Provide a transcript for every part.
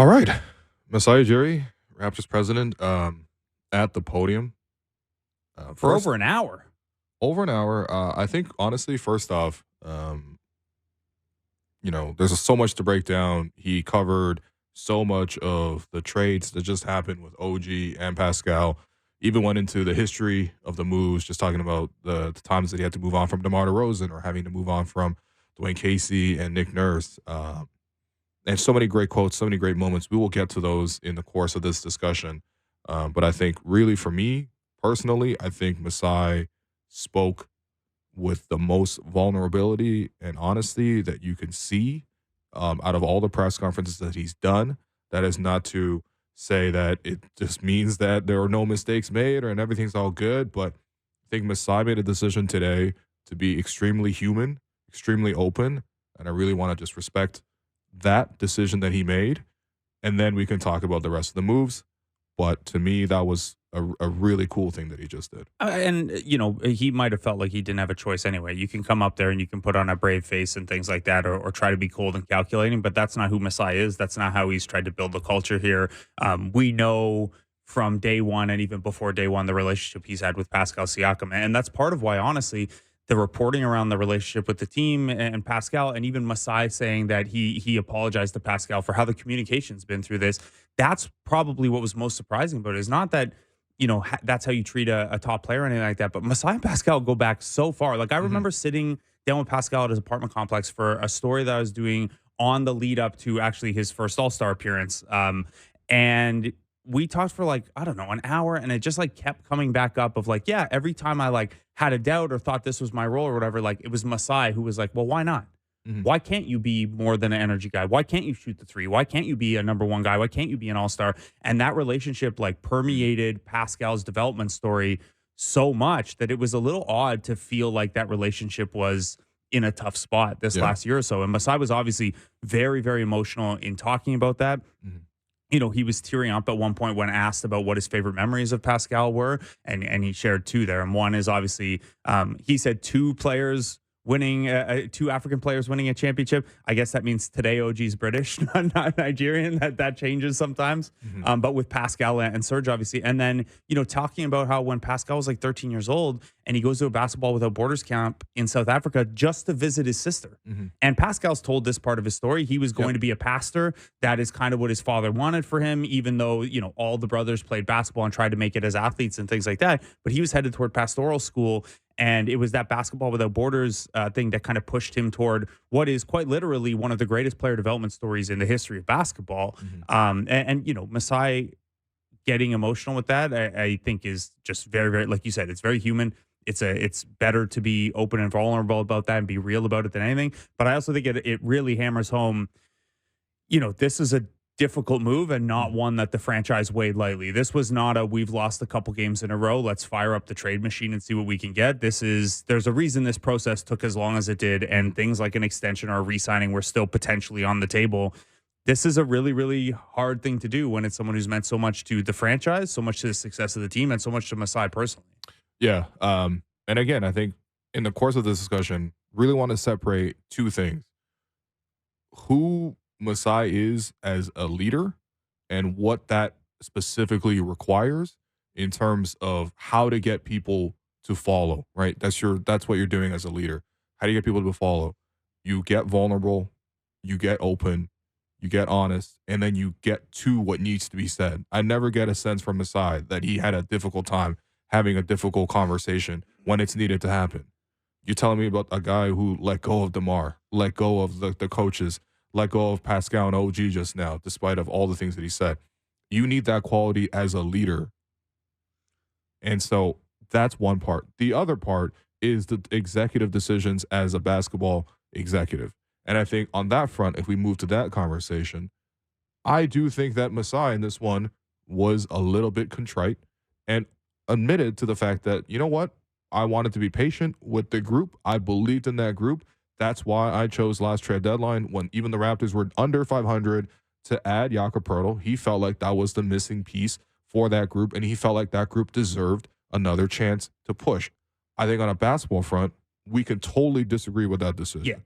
All right. Masai Ujiri, Raptors president, at the podium. For First, over an hour. over an hour. I think, honestly, first off, there's so much to break down. He covered so much of the trades that just happened with OG and Pascal. Even went into the history of the moves, just talking about the times that he had to move on from DeMar DeRozan or having to move on from Dwayne Casey and Nick Nurse. And so many great quotes, so many great moments. We will get to those in the course of this discussion. But I think really for me personally, I think Masai spoke with the most vulnerability and honesty that you can see out of all the press conferences that he's done. That is not to say that it just means that there are no mistakes made and everything's all good. But I think Masai made a decision today to be extremely human, extremely open. And I really want to just respect that decision that he made. And then we can talk about the rest of the moves. But to me, that was a really cool thing that he just did. And, he might have felt like he didn't have a choice anyway. You can come up there and you can put on a brave face and things like that, or try to be cold and calculating, but that's not who Masai is. That's not how he's tried to build the culture here. We know from day one and even before day one the relationship he's had with Pascal Siakam. And that's part of why, honestly, the reporting around the relationship with the team and Pascal, and even Masai saying that he apologized to Pascal for how the communication's been through this. That's probably what was most surprising about it. Is not that, that's how you treat a top player or anything like that. But Masai and Pascal go back so far. Like, I remember sitting down with Pascal at his apartment complex for a story that I was doing on the lead up to actually his first All-Star appearance. And we talked for an hour, and it just kept coming back up of yeah, every time I had a doubt or thought this was my role or whatever, it was Masai who was like, well, why not? Why can't you be more than an energy guy? Why can't you shoot the three? Why can't you be a number one guy? Why can't you be an all-star? And that relationship permeated Pascal's development story so much that it was a little odd to feel like that relationship was in a tough spot this last year or so. And Masai was obviously very, very emotional in talking about that. He was tearing up at one point when asked about what his favorite memories of Pascal were. And he shared two there. And one is obviously, he said two African players winning a championship. I guess that means today OG's British, not Nigerian. That changes sometimes. But with Pascal and Serge, obviously. And then, talking about how when Pascal was 13 years old and he goes to a Basketball Without Borders camp in South Africa just to visit his sister. And Pascal's told this part of his story. He was going to be a pastor. That is kind of what his father wanted for him, even though, all the brothers played basketball and tried to make it as athletes and things like that. But he was headed toward pastoral school. And it was that Basketball Without Borders thing that kind of pushed him toward what is quite literally one of the greatest player development stories in the history of basketball. Masai getting emotional with that, I think is just very, very, like you said, it's very human. It's better to be open and vulnerable about that and be real about it than anything. But I also think it really hammers home, this is a difficult move and not one that the franchise weighed lightly. This was not we've lost a couple games in a row, let's fire up the trade machine and see what we can get. There's a reason this process took as long as it did, and things like an extension or a re-signing were still potentially on the table. This is a really, really hard thing to do when it's someone who's meant so much to the franchise, so much to the success of the team, and so much to Masai personally. Yeah. And again, I think in the course of this discussion, really want to separate two things. Who Masai is as a leader and what that specifically requires in terms of how to get people to follow, right? That's what you're doing as a leader. How do you get people to follow? You get vulnerable, you get open, you get honest, and then you get to what needs to be said. I never get a sense from Masai that he had a difficult time having a difficult conversation when it's needed to happen. You're telling me about a guy who let go of DeMar, let go of the coaches, let go of Pascal and OG just now, despite of all the things that he said. You need that quality as a leader. And so that's one part. The other part is the executive decisions as a basketball executive. And I think on that front, if we move to that conversation, I do think that Masai in this one was a little bit contrite and admitted to the fact that, you know what, I wanted to be patient with the group. I believed in that group. That's why I chose last trade deadline when even the Raptors were under 500 to add Jakob Poeltl. He felt like that was the missing piece for that group, and he felt like that group deserved another chance to push. I think on a basketball front, we can totally disagree with that decision. Yeah.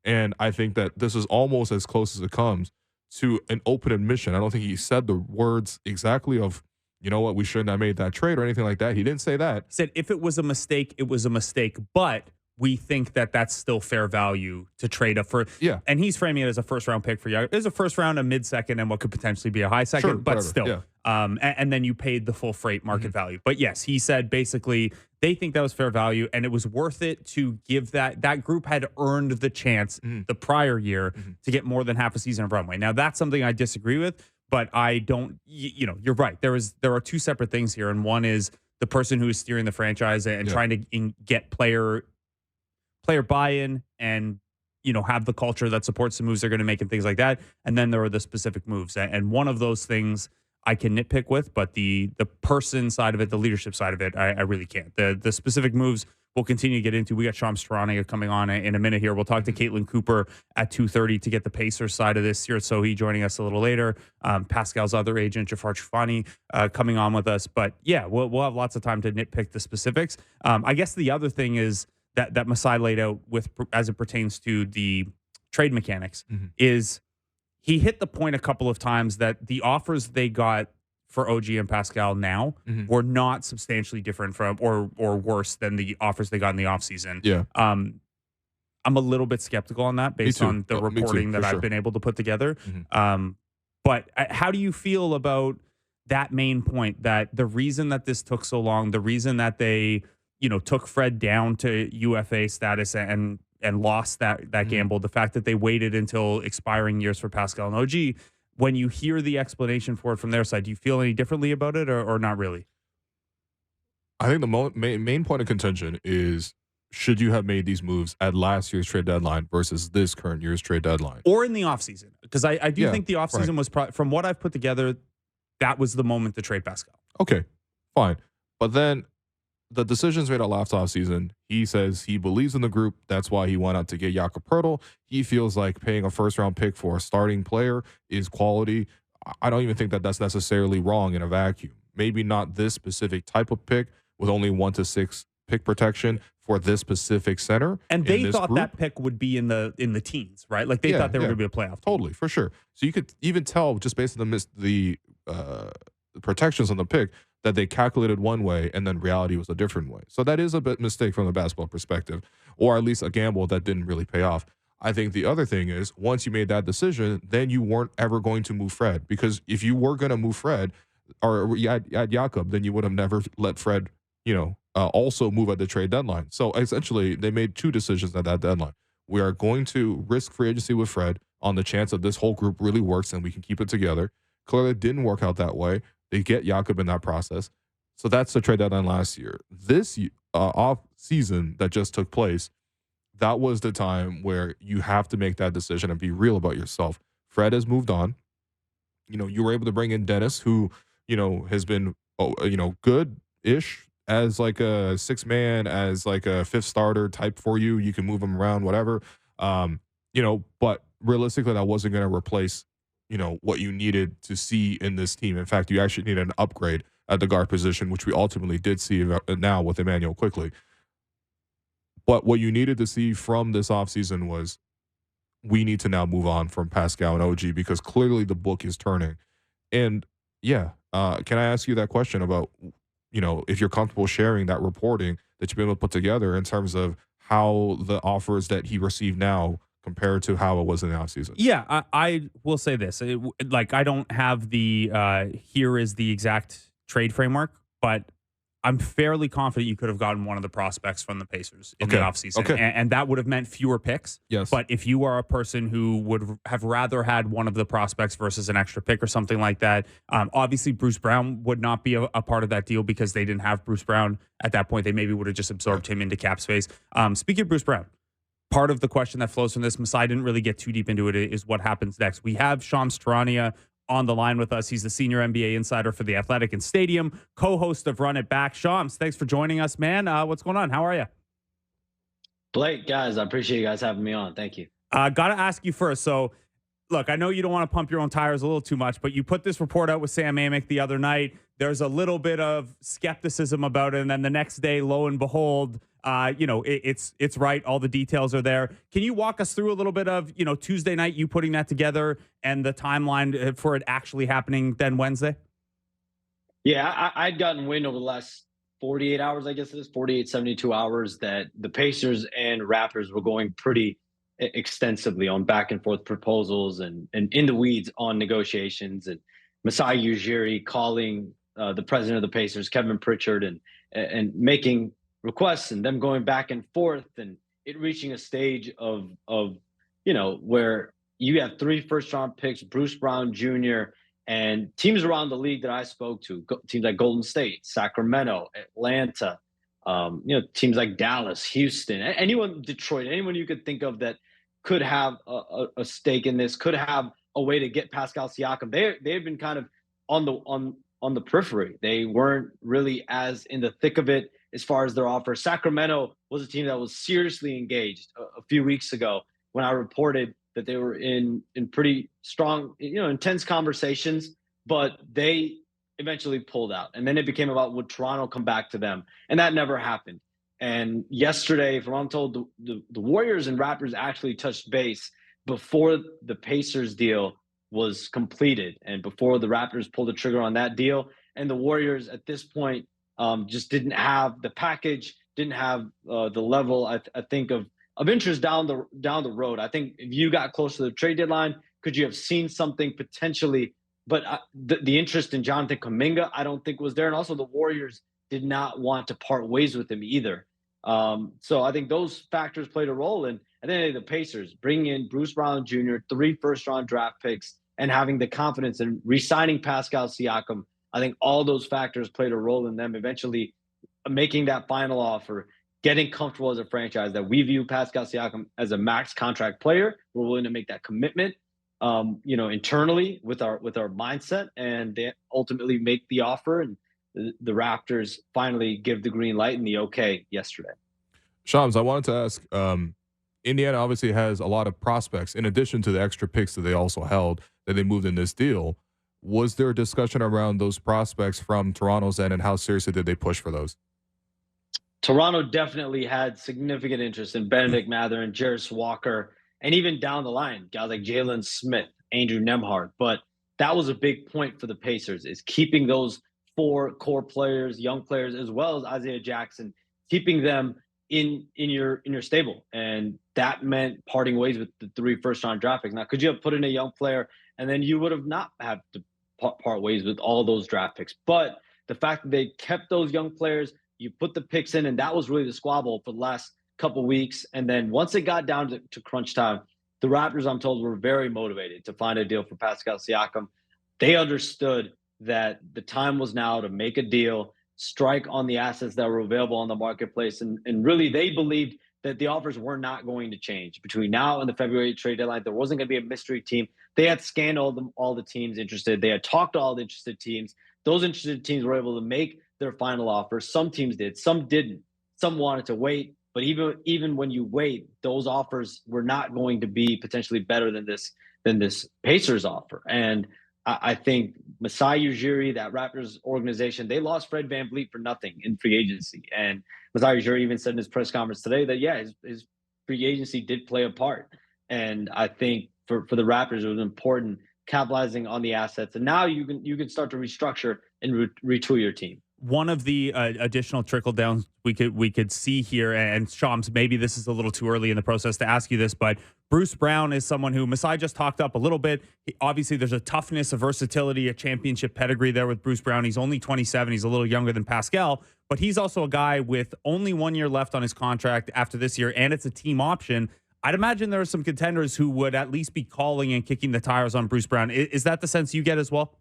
And I think that this is almost as close as it comes to an open admission. I don't think he said the words exactly of, you know what, we shouldn't have made that trade or anything like that. He didn't say that. He said if it was a mistake, it was a mistake, but we think that that's still fair value to trade up for. Yeah. And he's framing it as a first round pick for you. It's a first round, a mid second, and what could potentially be a high second, Sure, but whatever. still. Yeah. And then you paid the full freight market value. But yes, he said basically they think that was fair value and it was worth it to give that group had earned the chance the prior year to get more than half a season of runway. Now that's something I disagree with, but I don't, you're right. There are two separate things here. And one is the person who is steering the franchise and trying to get player buy-in and, have the culture that supports the moves they're going to make and things like that. And then there are the specific moves. And one of those things I can nitpick with, but the person side of it, the leadership side of it, I really can't. The specific moves we'll continue to get into. We got Charania coming on in a minute here. We'll talk to Caitlin Cooper at 2:30 to get the Pacers side of this. Stuart Sohi joining us a little later. Pascal's other agent, Jafar Chufani, coming on with us. But yeah, we'll have lots of time to nitpick the specifics. I guess the other thing is that Masai laid out with as it pertains to the trade mechanics is he hit the point a couple of times that the offers they got for OG and Pascal now were not substantially different from or worse than the offers they got in the offseason. Yeah. I'm a little bit skeptical on that based on the reporting that I've been able to put together. But how do you feel about that main point, that the reason that this took so long, the reason that they, took Fred down to UFA status and lost that gamble, the fact that they waited until expiring years for Pascal and OG, when you hear the explanation for it from their side, do you feel any differently about it or not really? I think the main point of contention is, should you have made these moves at last year's trade deadline versus this current year's trade deadline? Or in the offseason? Because I do think the offseason was, from what I've put together, that was the moment to trade Pascal. Okay, fine. But then the decisions made at last offseason, he says he believes in the group. That's why he went out to get Jakob Poeltl. He feels like paying a first-round pick for a starting player is quality. I don't even think that that's necessarily wrong in a vacuum. Maybe not this specific type of pick with only 1 to 6 pick protection for this specific center. And they thought that pick would be in the teens, right? Like they thought they were going to be a playoff team. Totally, for sure. So you could even tell just based on the protections on the pick that they calculated one way and then reality was a different way. So that is a bit mistake from the basketball perspective, or at least a gamble that didn't really pay off. I think the other thing is, once you made that decision, then you weren't ever going to move Fred, because if you were going to move Fred or add Jakob, then you would have never let Fred, also move at the trade deadline. So essentially, they made two decisions at that deadline. We are going to risk free agency with Fred on the chance that this whole group really works and we can keep it together. Clearly, it didn't work out that way. They get Jakob in that process. So that's the trade deadline last year. This off season that just took place, that was the time where you have to make that decision and be real about yourself. Fred has moved on. You were able to bring in Dennis, who, has been, good-ish as like a six man, as like a fifth starter type for you. You can move him around, whatever. But realistically, that wasn't going to replace what you needed to see in this team. In fact, you actually needed an upgrade at the guard position, which we ultimately did see now with Emmanuel quickly. But what you needed to see from this offseason was, we need to now move on from Pascal and OG, because clearly the book is turning. And can I ask you that question about, if you're comfortable sharing that reporting that you've been able to put together in terms of how the offers that he received now compared to how it was in the offseason? Yeah, I will say this. I don't have the here is the exact trade framework, but I'm fairly confident you could have gotten one of the prospects from the Pacers in the offseason. Okay. And that would have meant fewer picks. Yes. But if you are a person who would have rather had one of the prospects versus an extra pick or something like that, obviously Bruce Brown would not be a part of that deal because they didn't have Bruce Brown at that point. They maybe would have just absorbed him into cap space. Speaking of Bruce Brown, part of the question that flows from this, Masai didn't really get too deep into it, is what happens next. We have Charania on the line with us. He's the senior NBA insider for The Athletic and Stadium, co-host of Run It Back. Shams, thanks for joining us, man. What's going on? How are you? Blake, guys, I appreciate you guys having me on. Thank you. Got to ask you first. So, look, I know you don't want to pump your own tires a little too much, but you put this report out with Sam Amick the other night. There's a little bit of skepticism about it, and then the next day, lo and behold, It's right. All the details are there. Can you walk us through a little bit of, Tuesday night, you putting that together and the timeline for it actually happening then Wednesday? Yeah, I'd gotten wind over the last 48 hours, I guess it is 48, 72 hours, that the Pacers and Raptors were going pretty extensively on back and forth proposals and in the weeds on negotiations. And Masai Ujiri calling the president of the Pacers, Kevin Pritchard, and making requests and them going back and forth and it reaching a stage of where you have 3 first-round picks, Bruce Brown Jr., and teams around the league that I spoke to, teams like Golden State, Sacramento, Atlanta, teams like Dallas, Houston, anyone, Detroit, anyone you could think of that could have a stake in this, could have a way to get Pascal Siakam. They've been kind of on the periphery. They weren't really as in the thick of it as far as their offer. Sacramento was a team that was seriously engaged a few weeks ago when I reported that they were in pretty strong, intense conversations, but they eventually pulled out. And then it became about would Toronto come back to them? And that never happened. And yesterday, from what I'm told, the Warriors and Raptors actually touched base before the Pacers deal was completed and before the Raptors pulled the trigger on that deal. And the Warriors at this point just didn't have the package, didn't have the level, I think, of interest down the road. I think if you got close to the trade deadline, could you have seen something potentially? But the interest in Jonathan Kuminga, I don't think was there. And also the Warriors did not want to part ways with him either. So I think those factors played a role. And then the Pacers bringing in Bruce Brown Jr., 3 first-round draft picks, and having the confidence in re-signing Pascal Siakam. I think all those factors played a role in them eventually making that final offer, getting comfortable as a franchise that we view Pascal Siakam as a max contract player. We're willing to make that commitment, internally with our mindset, and they ultimately make the offer. And the Raptors finally give the green light and the okay yesterday. Shams, I wanted to ask, Indiana obviously has a lot of prospects in addition to the extra picks that they also held that they moved in this deal. Was there a discussion around those prospects from Toronto's end, and how seriously did they push for those? Toronto definitely had significant interest in Benedict Mathurin, Jarris Walker, and even down the line, guys like Jalen Smith, Andrew Nembhard. But that was a big point for the Pacers, is keeping those 4 core players, young players, as well as Isaiah Jackson, keeping them in your stable. And that meant parting ways with the 3 first-round draft picks. Now, could you have put in a young player and then you would have not had to part ways with all those draft picks? But the fact that they kept those young players, you put the picks in, and that was really the squabble for the last couple of weeks. And then once it got down to crunch time, the Raptors, I'm told, were very motivated to find a deal for Pascal Siakam. They understood that the time was now to make a deal, strike on the assets that were available on the marketplace. And really, they believed that the offers were not going to change between now and the February trade deadline. There wasn't going to be a mystery team. They had scanned all the teams interested. They had talked to all the interested teams. Those interested teams were able to make their final offer. Some teams did, some didn't. Some wanted to wait. But even when you wait, those offers were not going to be potentially better than this Pacers offer. And I think Masai Ujiri, that Raptors organization, they lost Fred VanVleet for nothing in free agency. And Masai Ujiri even said in his press conference today that, yeah, his free agency did play a part. And I think for the Raptors, it was important capitalizing on the assets. And now you can start to restructure and retool your team. One of the additional trickle downs we could see here, and Shams, maybe this is a little too early in the process to ask you this, but Bruce Brown is someone who Masai just talked up a little bit. Obviously, there's a toughness, a versatility, a championship pedigree there with Bruce Brown. He's only 27. He's a little younger than Pascal, but he's also a guy with only 1 year left on his contract after this year, and it's a team option. I'd imagine there are some contenders who would at least be calling and kicking the tires on Bruce Brown. Is that the sense you get as well?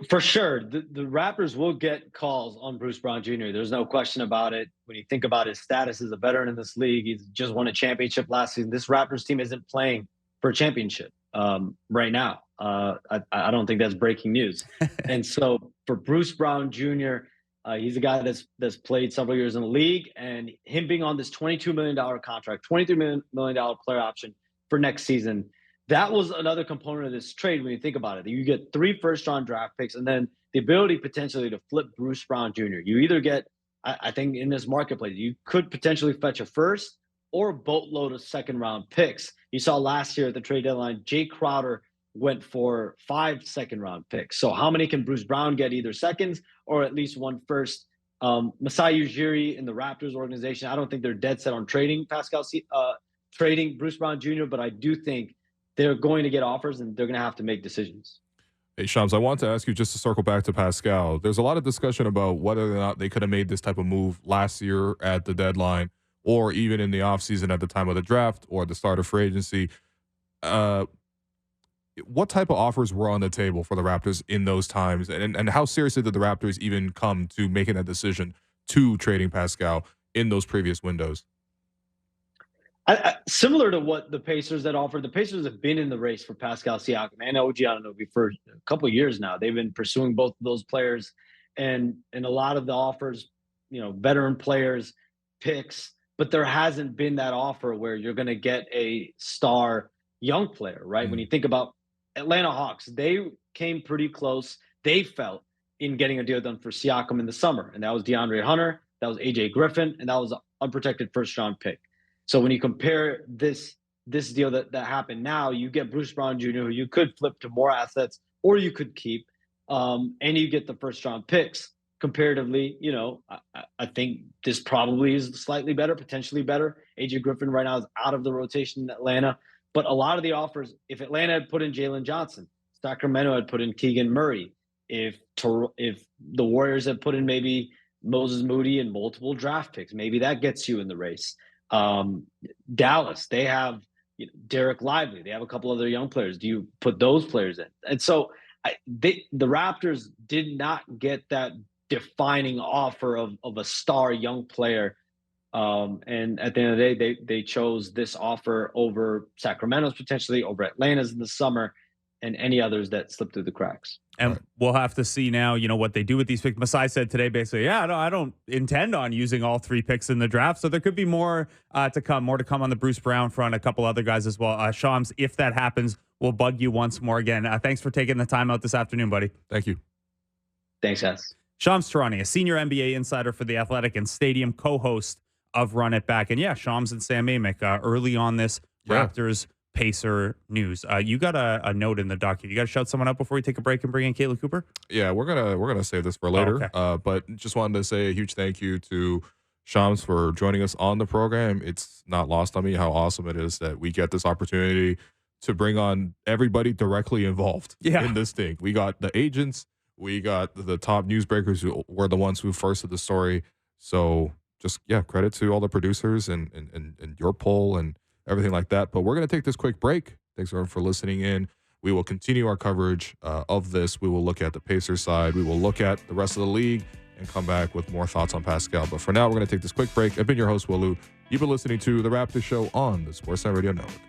For sure. The Raptors will get calls on Bruce Brown Jr. There's no question about it. When you think about his status as a veteran in this league, he's just won a championship last season. This Raptors team isn't playing for a championship right now. I don't think that's breaking news. And so for Bruce Brown Jr., he's a guy that's played several years in the league, and him being on this $22 million contract, $23 million player option for next season, that was another component of this trade when you think about it. You get 3 first-round draft picks and then the ability potentially to flip Bruce Brown Jr. You either get I think in this marketplace, you could potentially fetch a first or a boatload of second round picks. You saw last year at the trade deadline, Jay Crowder went for 5 second round picks. So how many can Bruce Brown get, either seconds or at least one first? Masai Ujiri in the Raptors organization, I don't think they're dead set on trading trading Bruce Brown Jr., but I do think they're going to get offers and they're going to have to make decisions. Hey, Shams, I want to ask you, just to circle back to Pascal. There's a lot of discussion about whether or not they could have made this type of move last year at the deadline or even in the offseason at the time of the draft or the start of free agency. What type of offers were on the table for the Raptors in those times? And how seriously did the Raptors even come to making that decision to trading Pascal in those previous windows? Similar to what the Pacers had offered, the Pacers have been in the race for Pascal Siakam and OG Anunoby for a couple of years now. They've been pursuing both of those players, and a lot of the offers, veteran players, picks, but there hasn't been that offer where you're going to get a star young player, right? When you think about Atlanta Hawks, they came pretty close, they felt, in getting a deal done for Siakam in the summer, and that was DeAndre Hunter, that was AJ Griffin, and that was an unprotected first-round pick. So when you compare this deal that happened now, you get Bruce Brown Jr., who you could flip to more assets or you could keep, and you get the first-round picks. Comparatively, I think this probably is slightly better, potentially better. AJ Griffin right now is out of the rotation in Atlanta. But a lot of the offers, if Atlanta had put in Jalen Johnson, Sacramento had put in Keegan Murray, if the Warriors had put in maybe Moses Moody and multiple draft picks, maybe that gets you in the race. Dallas, they have Derek Lively. They have a couple other young players. Do you put those players in? And so the Raptors did not get that defining offer of a star young player. And at the end of the day, they chose this offer over Sacramento's, potentially over Atlanta's in the summer, and any others that slipped through the cracks. And we'll have to see now, what they do with these picks. Masai said today, basically, I don't intend on using all 3 picks in the draft. So there could be more to come on the Bruce Brown front, a couple other guys as well. Shams, if that happens, we'll bug you once more again. Thanks for taking the time out this afternoon, buddy. Thank you. Thanks, guys. Shams Charania, senior NBA insider for The Athletic and Stadium, co-host of Run It Back. And Shams and Sam Amick, early on this Raptors Pacer news. You got a note in the docket. You got to shout someone out before we take a break and bring in Caitlin Cooper? Yeah, we're gonna save this for later. Okay. But just wanted to say a huge thank you to Shams for joining us on the program. It's not lost on me how awesome it is that we get this opportunity to bring on everybody directly involved in this thing. We got the agents, we got the top newsbreakers who were the ones who first did the story. So just credit to all the producers and your poll and everything like that. But we're going to take this quick break. Thanks everyone for listening in. We will continue our coverage of this. We will look at the Pacers side. We will look at the rest of the league and come back with more thoughts on Pascal. But for now, we're going to take this quick break. I've been your host, Walu. You've been listening to The Raptors Show on the Sportsnet Radio Network.